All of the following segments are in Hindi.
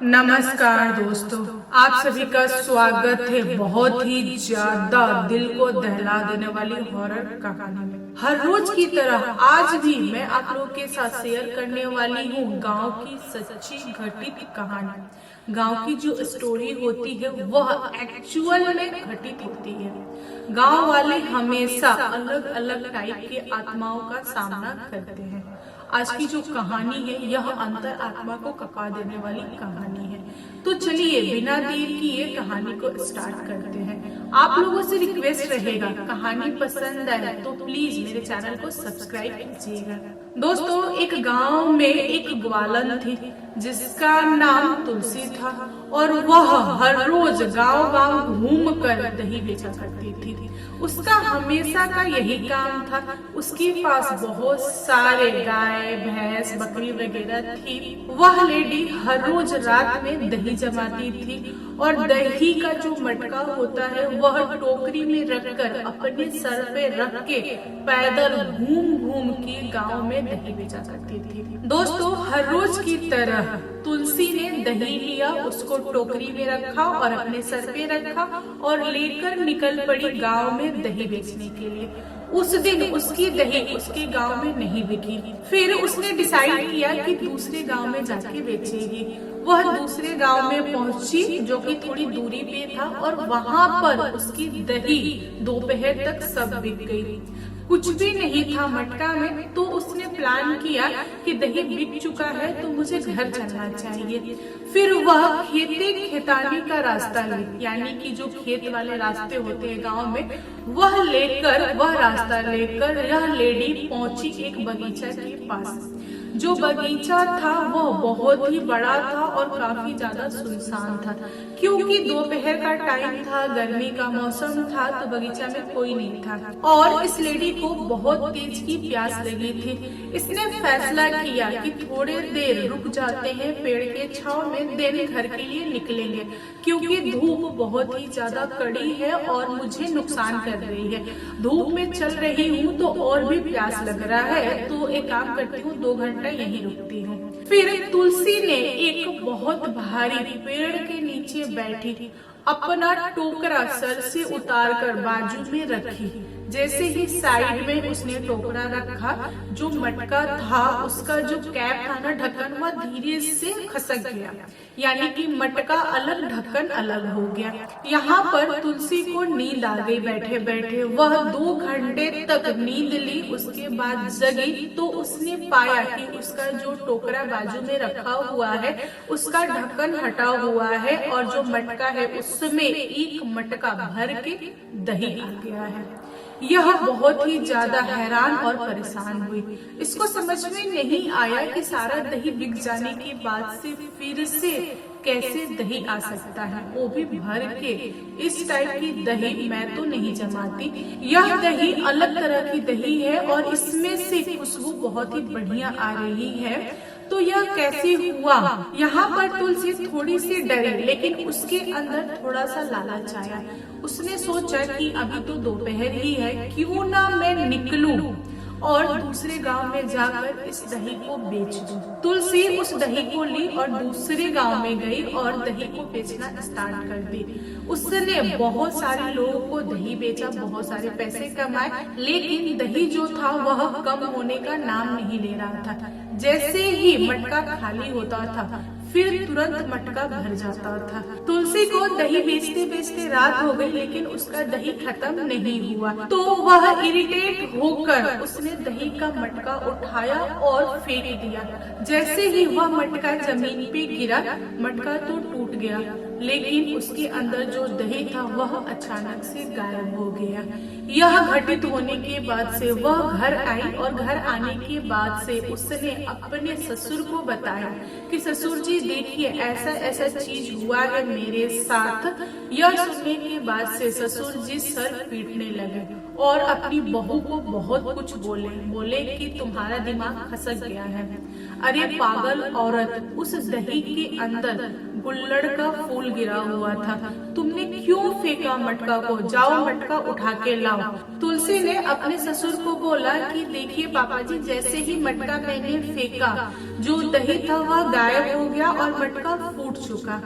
नमस्कार दोस्तों, आप सभी का स्वागत है बहुत ही ज्यादा दिल को दहला देने वाली हॉरर कहानी में। हर रोज की तरह आज भी मैं आप लोगों के साथ शेयर करने वाली हूँ गांव की सच्ची घटित कहानी। गांव की जो स्टोरी होती है वह एक्चुअल में घटित होती है। गांव वाले हमेशा अलग अलग टाइप के आत्माओं का सामना करते हैं। आज की जो कहानी है यह अंतर आत्मा को कपा देने वाली कहानी है। तो चलिए बिना देर किए कहानी को स्टार्ट करते हैं। आप लोगों से रिक्वेस्ट रहेगा, कहानी पसंद आए तो प्लीज मेरे चैनल को सब्सक्राइब कीजिएगा। दोस्तों, एक गांव में एक ग्वालन थी जिसका नाम तुलसी था और वह हर रोज गांव गांव घूम कर दही बेचा करती थी। उसका हमेशा का यही काम था। उसके पास बहुत सारे गाय भैंस बकरी वगैरह थी। वह लेडी हर रोज रात में दही जमाती थी और दही का जो मटका होता है वह टोकरी में रखकर अपने सर पे रख के पैदल घूम घूम के गांव में दही बेचा करती थी। दोस्तों, हर रोज की तरह तुलसी ने दही लिया, उसको टोकरी में रखा और अपने सर पे रखा और लेकर निकल पड़ी गांव में दही बेचने के लिए। उस दिन उसकी दही उसके गांव में नहीं बिकी। फिर उसने डिसाइड किया कि दूसरे गांव में जाके बेचेगी। वह दूसरे गांव में पहुंची जो कि थोड़ी दूरी पे था और वहां पर उसकी दही दोपहर तक सब बिक गई। कुछ भी नहीं था मटका में, तो उसने प्लान किया कि दही बिक चुका है तो मुझे घर चलना चाहिए। फिर वह खेते खेतानी का रास्ता ले, यानी कि जो खेत वाले रास्ते होते हैं गांव में, वह रास्ता लेकर यह लेडी पहुंची एक बगीचा के पास। जो बगीचा था वह बहुत ही बड़ा था और काफी ज्यादा सुनसान था, क्योंकि दोपहर का टाइम था, गर्मी का मौसम था, तो बगीचा में कोई नहीं था और इस लेडी को बहुत तेज की प्यास लगी थी। इसने फैसला किया कि थोड़ी देर रुक जाते हैं पेड़ के छांव में, देन घर के लिए निकलेंगे, क्योंकि धूप बहुत ही ज्यादा कड़ी है और मुझे नुकसान कर रही है। धूप में चल रही हूँ तो और भी प्यास लग रहा है, तो एक काम करती हूँ, 2 घंटा यहीं रुकती हूँ। फिर तुलसी ने एक बहुत भारी पेड़ के नीचे बैठी अपना टोकरा सर से उतारकर बाजू में रखी। जैसे ही साइड में उसने टोकरा रखा, जो मटका था उसका जो कैप था ना, ढक्कन, वह धीरे से खसक गया, यानी कि मटका अलग ढक्कन अलग हो गया। यहाँ पर तुलसी को नींद आ गई। बैठे बैठे वह 2 घंटे तक नींद ली। उसके बाद जगी तो उसने पाया कि उसका जो टोकरा बाजू में रखा हुआ है उसका ढक्कन हटा हुआ है और जो मटका है उसमें एक मटका भर के दही आ गया है। यह बहुत ही ज्यादा हैरान और परेशान हुई। इसको समझ में नहीं आया कि सारा दही बिक जाने के बाद से फिर से कैसे दही आ सकता है, वो भी भर के। इस टाइप की दही मैं तो नहीं जमाती। यह दही अलग तरह की दही है और इसमें से खुशबू बहुत ही बढ़िया आ रही है, तो यह कैसे हुआ? यहाँ पर तुलसी थोड़ी सी डरी, लेकिन उसके अंदर थोड़ा सा लालच आया। उसने सोचा कि अभी तो दोपहर ही है, क्यों ना मैं निकलूं और दूसरे गांव में जाकर इस दही को बेच दूं। तुलसी उस दही को ली और दूसरे गांव में गई और दही को बेचना स्टार्ट कर दी। उसने बहुत सारे लोगों को दही बेचा, बहुत सारे पैसे कमाए, लेकिन दही जो था वह कम होने का नाम नहीं ले रहा था। जैसे ही मटका खाली होता था फिर तुरंत मटका भर जाता था। तुलसी को दही बेचते बेचते रात हो गई, लेकिन उसका दही खत्म नहीं हुआ, तो वह इरिटेट होकर उसने दही का मटका उठाया और फेंक दिया। जैसे ही वह मटका जमीन पे गिरा, मटका तो टूट गया, लेकिन उसके अंदर जो दही था वह अचानक से गायब हो गया। यह घटित होने के बाद से वह घर आई और घर आने के बाद से उसने अपने ससुर को बताया कि ससुर जी देखिए ऐसा ऐसा चीज हुआ है मेरे साथ। यह सुनने के बाद से ससुर जी सर पीटने लगे और अपनी बहू को बहुत कुछ बोले कि तुम्हारा दिमाग खसक गया है। अरे पागल औरत, उस दही के अंदर गुल्लड़ का फूल गिरा हुआ था। तुमने क्यों फेंका मटका को? जाओ मटका उठा के लाओ। तुलसी ने अपने ससुर को बोला कि देखिए पापा जी, जैसे ही मटका मैंने फेंका, जो दही था वह गायब हो गया और मटका फूट चुका।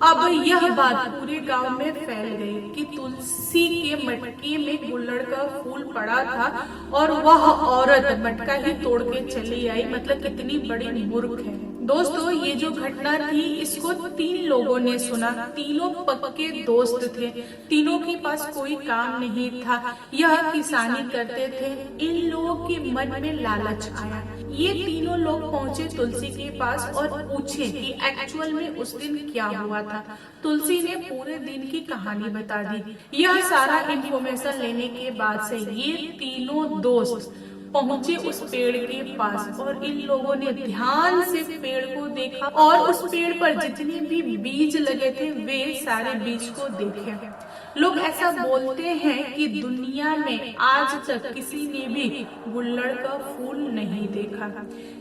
अब यह बात पूरे गांव में फैल गई कि तुलसी के मटके में गुल्लड़ का फूल पड़ा था और वह औरत मटका ही तोड़ के चली आई। मतलब कितनी बड़ी मूर्ख है। दोस्तों, ये जो घटना थी इसको 3 लोगों ने सुना। तीनों पक्के दोस्त थे, तीनों के पास कोई काम नहीं था, यह किसानी करते थे। इन लोगों के मन में लालच आया। ये तीनों लोग पहुँचे तुलसी के पास और पूछे कि एक्चुअल में उस दिन क्या हुआ था। तुलसी ने पूरे दिन की कहानी बता दी। यह सारा इंफॉर्मेशन लेने के बाद से ये तीनों दोस्त पहुंचे उस पेड़ के पास और इन लोगों ने ध्यान से पेड़ को देखा और उस पेड़ पर जितने भी बीज लगे थे वे सारे बीज को देखे। लोग ऐसा बोलते हैं कि दुनिया में आज तक किसी ने भी गुल्लड़ का फूल नहीं देखा।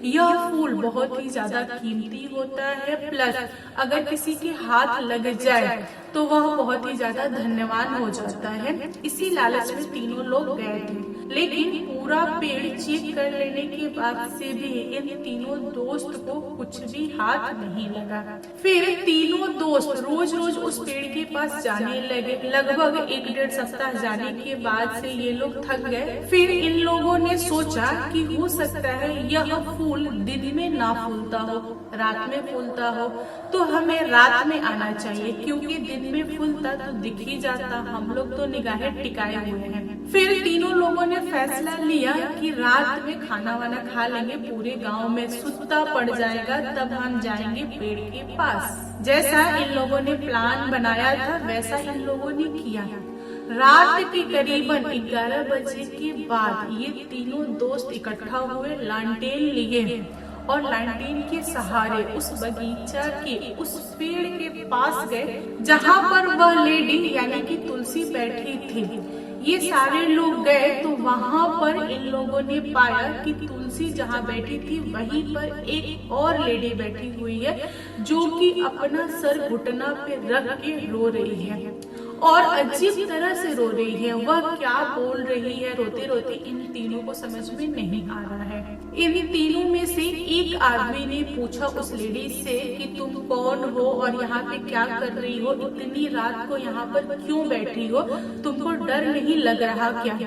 यह फूल बहुत ही ज्यादा कीमती होता है, प्लस अगर किसी के हाथ लग जाए तो वह बहुत ही ज्यादा धन्यवान हो जाता है। इसी लालच में तीनों लोग गए थे, लेकिन पूरा पेड़ चेक कर लेने के बाद से भी इन तीनों दोस्त को कुछ भी हाथ नहीं लगा। फिर तीनों दोस्त रोज रोज उस पेड़ के पास जाने लगे। लगभग 1-1.5 सप्ताह जाने के बाद से ये लोग थक गए। फिर इन लोगों ने सोचा कि हो सकता है यह फूल दिन में ना फूलता हो, रात में फूलता हो, तो हमें रात में आना चाहिए, क्योंकि दिन में फूलता तो दिख ही जाता, हम लोग तो निगाहें टिकाए हुए हैं। फिर तीनों लोगों ने फैसला लिया कि रात में खाना वाना खा लेंगे, पूरे गांव में सुत्ता पड़ जाएगा, तब हम जाएंगे पेड़ के पास। जैसा इन लोगों ने प्लान बनाया था वैसा इन लोगों ने किया। रात के करीबन 11 बजे के बाद ये तीनों दोस्त इकट्ठा हुए, लालटेन लिए और लालटेन के सहारे उस बगीचा के उस पेड़ के पास गए जहाँ पर वह लेडी यानी कि तुलसी बैठी थी। ये सारे लोग गए तो वहाँ पर इन लोगों ने पाया कि तुलसी जहाँ बैठी थी वहीं पर एक और लेडी बैठी हुई है, जो कि अपना सर घुटना पे रख के रो रही है और अजीब तरह से रो रही है। वह क्या बोल रही है रोते रोते इन तीनों को समझ में नहीं आ रहा है। इन तीनों में से एक आदमी ने पूछा उस लेडी से कि तुम कौन हो और यहाँ पे क्या कर रही हो, इतनी रात को यहाँ पर क्यों बैठी हो, तुमको डर नहीं लग रहा क्या?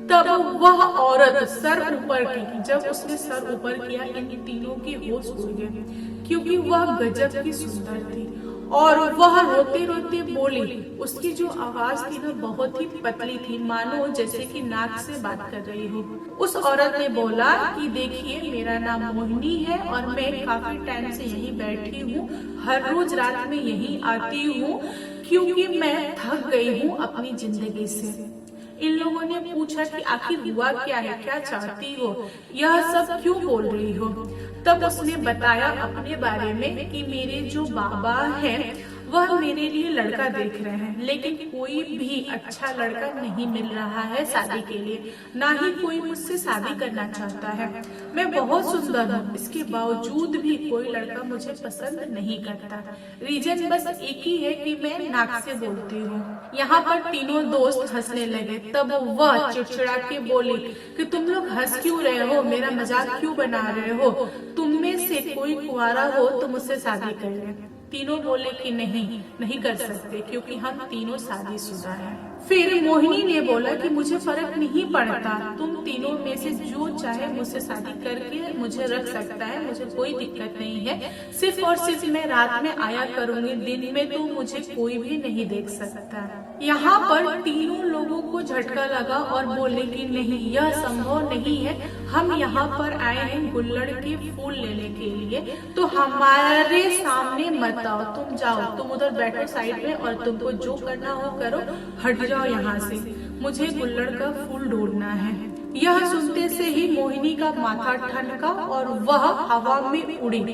तब वह औरत सर ऊपर की, जब उसने सर ऊपर किया इन तीनों के होश उड़ गए, क्योंकि वह गजब की सुंदर थी और वह रोते रोते बोली। उसकी जो आवाज थी ना बहुत ही पतली थी, मानो जैसे कि नाक से बात कर रही हो। उस औरत ने बोला कि देखिए, मेरा नाम मोहिनी है और मैं काफी टाइम से यहीं बैठी हूँ, हर रोज रात में यहीं आती हूँ, क्योंकि मैं थक गई हूँ अपनी जिंदगी से। इन लोगों ने पूछा कि आखिर हुआ क्या है, क्या चाहती हो, यह सब क्यों बोल रही हो? तब उसने बताया अपने बारे में कि मेरे जो बाबा हैं वह मेरे लिए लड़का देख रहे हैं, लेकिन कोई भी अच्छा लड़का नहीं मिल रहा है शादी के लिए, ना ही कोई मुझसे शादी करना चाहता है। मैं बहुत सुंदर हूँ, इसके बावजूद भी कोई लड़का मुझे पसंद नहीं करता। रीजन बस एक ही है कि मैं नाक से बोलती हूँ। यहाँ पर तीनों दोस्त हंसने लगे। तब वह चिड़चिड़ा के बोली कि तुम लोग हंस क्यों रहे हो, मेरा मजाक क्यों बना रहे हो? तुम में से कोई कुंवारा हो तो मुझसे शादी कर ले। तीनों बोले कि नहीं कर सकते, क्योंकि हम तीनों शादीशुदा हैं। फिर मोहिनी ने बोला कि मुझे फर्क नहीं पड़ता, तुम तीनों में से जो चाहे मुझसे शादी करके मुझे रख सकता है, मुझे कोई दिक्कत नहीं है, सिर्फ और सिर्फ मैं रात में आया करूंगी, दिन में तो मुझे कोई भी नहीं देख सकता। यहाँ पर तीनों लोगों को झटका लगा और बोले कि नहीं, यह संभव नहीं है, हम यहाँ पर आए हैं गुल्लड़ के फूल लेने के लिए, तो हमारे सामने मत आओ, तुम जाओ, तुम उधर बैठो साइड में और तुमको जो करना हो करो, हट जाओ यहाँ से, मुझे गुल्लड़ का फूल ढूंढना है। यह सुनते से ही मोहिनी का माथा ठनका और वह हवा में उड़ी।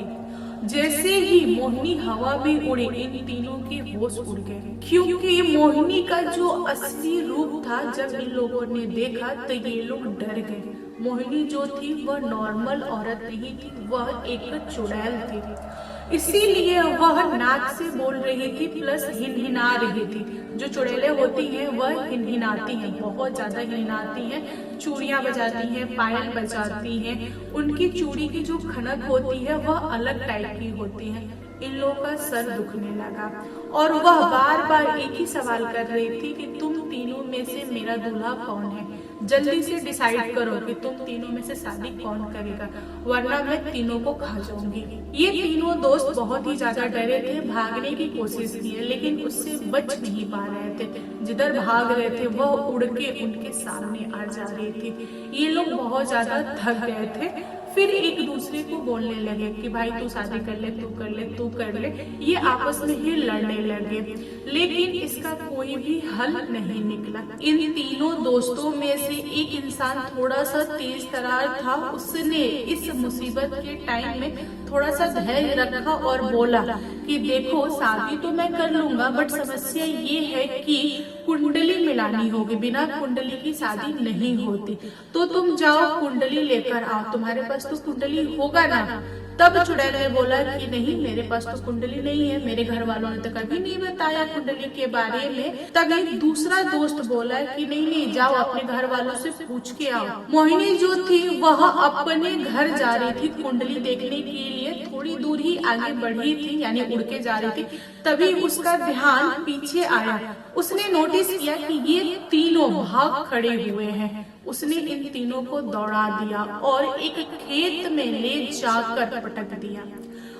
जैसे ही मोहिनी हवा में उड़ी इन तीनों के होश उड़ गए, क्योंकि मोहिनी का जो असली रूप था जब इन लोगों ने देखा तो ये लोग डर गए। मोहिनी जो थी वह नॉर्मल औरत नहीं थी, वह एक चुड़ैल थी। इसीलिए वह नाक से बोल रही थी प्लस हिनहिना रही थी। जो चुड़ैलें होती हैं वह हिनहिनाती हैं, बहुत ज्यादा हिनहिनाती हैं, चूड़ियां बजाती हैं, पायल बजाती हैं। उनकी चूड़ी की जो खनक होती है वह अलग टाइप की होती है। इन लोगों का सर दुखने लगा और वह बार बार एक ही सवाल कर रही थी कि तुम तीनों में से मेरा दूल्हा कौन है, जल्दी से डिसाइड करो कि तुम तीनों में से शादी कौन करेगा, वरना मैं तीनों को खा जाऊंगी। ये तीनों दोस्त बहुत ही ज्यादा डरे थे, भागने की कोशिश की है लेकिन उससे बच नहीं पा रहे थे। जिधर भाग रहे थे वह उड़ के उनके सामने आ जा रही थी। ये लोग बहुत ज्यादा थक गए थे। फिर एक दूसरे को बोलने लगे कि भाई तू शादी कर ले, तू कर ले, तू कर ले। ये आपस में ही लड़ने लगे लेकिन इसका कोई भी हल नहीं निकला। इन तीनों दोस्तों में से एक इंसान थोड़ा सा तेज तरार था। उसने इस मुसीबत के टाइम में थोड़ा सा धैर्य रखा और बोला कि देखो शादी तो मैं कर लूंगा बट समस्या ये है कि कुंडली मिलानी होगी, बिना कुंडली की शादी नहीं होती। तो तुम जाओ कुंडली लेकर आओ, तुम्हारे पास तो कुंडली होगा ना। तब चुड़ैल ने बोला कि नहीं मेरे पास तो कुंडली नहीं है, मेरे घर वालों ने तो कभी नहीं बताया कुंडली के बारे में। तभी दूसरा दोस्त बोला कि नहीं जाओ अपने घर वालों से पूछ के आओ। मोहिनी जो थी वह अपने घर जा रही थी कुंडली देखने के लिए, थोड़ी दूर ही आगे बढ़ी थी यानी उड़ के जा रही थी। तभी उसका ध्यान पीछे आया, उसने नोटिस किया कि ये तीनों भाग खड़े हुए हैं। उसने इन तीनों को दौड़ा दिया और एक खेत में ले जाकर पटक दिया।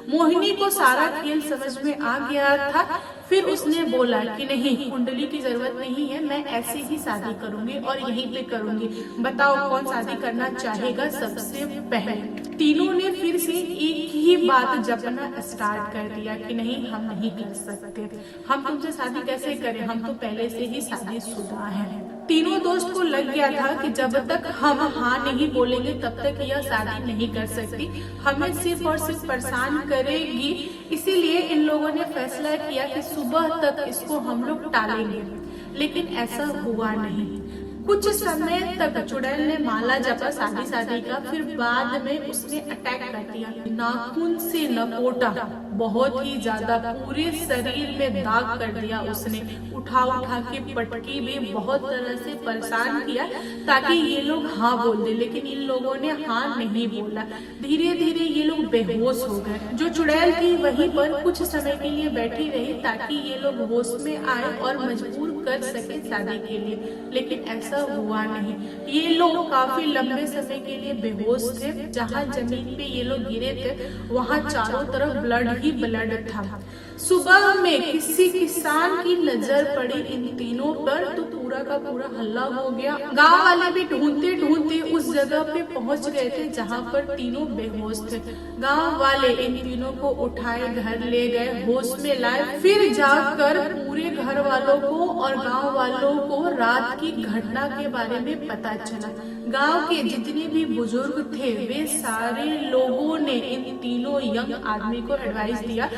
मोहिनी को सारा खेल समझ में आ गया था। फिर उसने बोला कि नहीं कुंडली की जरूरत नहीं है, मैं ऐसे ही शादी करूंगी और यहीं पे करूंगी। बताओ कौन शादी करना चाहेगा सबसे पहले। तीनों ने फिर से एक ही बात जपना स्टार्ट कर दिया कि नहीं हम नहीं कर सकते, हम तुमसे शादी कैसे करें, हम तो पहले से ही शादीशुदा हैं। तीनों दोस्त को लग गया था कि जब तक हम हाँ नहीं बोलेंगे तब तक यह शादी नहीं कर सकती, हमें सिर्फ और सिर्फ परेशान करेगी। इसीलिए इन लोगों ने फैसला किया कि सुबह तक इसको हम लोग टालेंगे, लेकिन ऐसा हुआ नहीं। कुछ समय तक चुड़ैल ने माला जपा शादी का, फिर बाद में उसने अटैक कर दिया। नाखून से लपेटा, बहुत ही ज्यादा पूरे शरीर में दाग कर दिया। उसने उठा के पटकी भी बहुत तरह से परेशान किया ताकि ये लोग हाँ बोल दे, लेकिन इन लोगों ने हाँ नहीं बोला। धीरे धीरे ये लोग बेहोश हो गए। जो चुड़ैल थी वहीं पर कुछ समय के लिए बैठी रही ताकि ये लोग होश में आए और मजबूर कर सके शादी के लिए, लेकिन ऐसा हुआ नहीं। ये लोग काफी लंबे समय के लिए बेहोश थे। जहाँ जमीन पे ये लोग गिरे थे वहाँ चारों तरफ ब्लड ही ब्लड था। सुबह में किसी किसान की नजर पड़ी इन तीनों पर तो पूरा का पूरा हल्ला हो गया। गांव वाले भी ढूंढते ढूंढते उस जगह पे पहुंच गए थे जहां पर तीनों बेहोश थे। गांव वाले इन तीनों को उठाए घर ले गए, होश में लाए। फिर जाकर पूरे घर वालों को और गांव वालों को रात की घटना के बारे में पता चला। गांव के जितने भी बुजुर्ग थे वे सारे लोगों ने इन तीनों यंग आदमी को एडवाइस दिया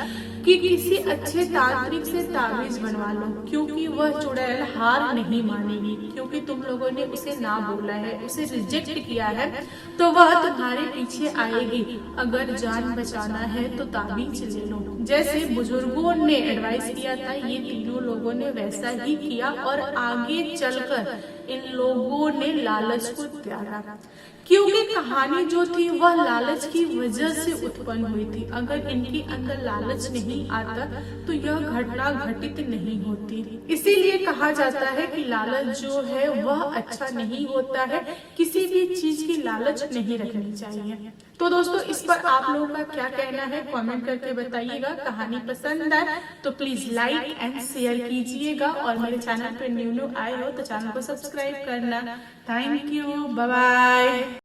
कि किसी अच्छे तांत्रिक से ताबीज बनवा लो, क्योंकि वह चुड़ैल हार नहीं मानेगी। क्योंकि तुम लोगों ने उसे ना बोला है, उसे रिजेक्ट किया है, तो वह तुम्हारे पीछे आएगी। अगर जान बचाना है तो ताबीज ले लो। जैसे बुजुर्गों ने एडवाइस किया था ये तीनों लोगों ने वैसा ही किया और आगे चलकर इन लोगों ने लालच को त्यागा, क्योंकि कहानी जो थी वह लालच की वजह से उत्पन्न हुई थी। अगर इनके अंदर लालच नहीं आता तो यह घटना घटित नहीं होती। इसीलिए कहा जाता है कि लालच जो है वह अच्छा नहीं होता है, किसी भी चीज की लालच नहीं रखनी चाहिए। तो दोस्तों इस पर आप लोगों का क्या कहना है कमेंट करके बताइएगा। कहानी पसंद आए तो प्लीज लाइक एंड शेयर कीजिएगा और मेरे चैनल पे न्यू आए हो तो चैनल को सब्सक्राइब करना। Thank you, bye bye.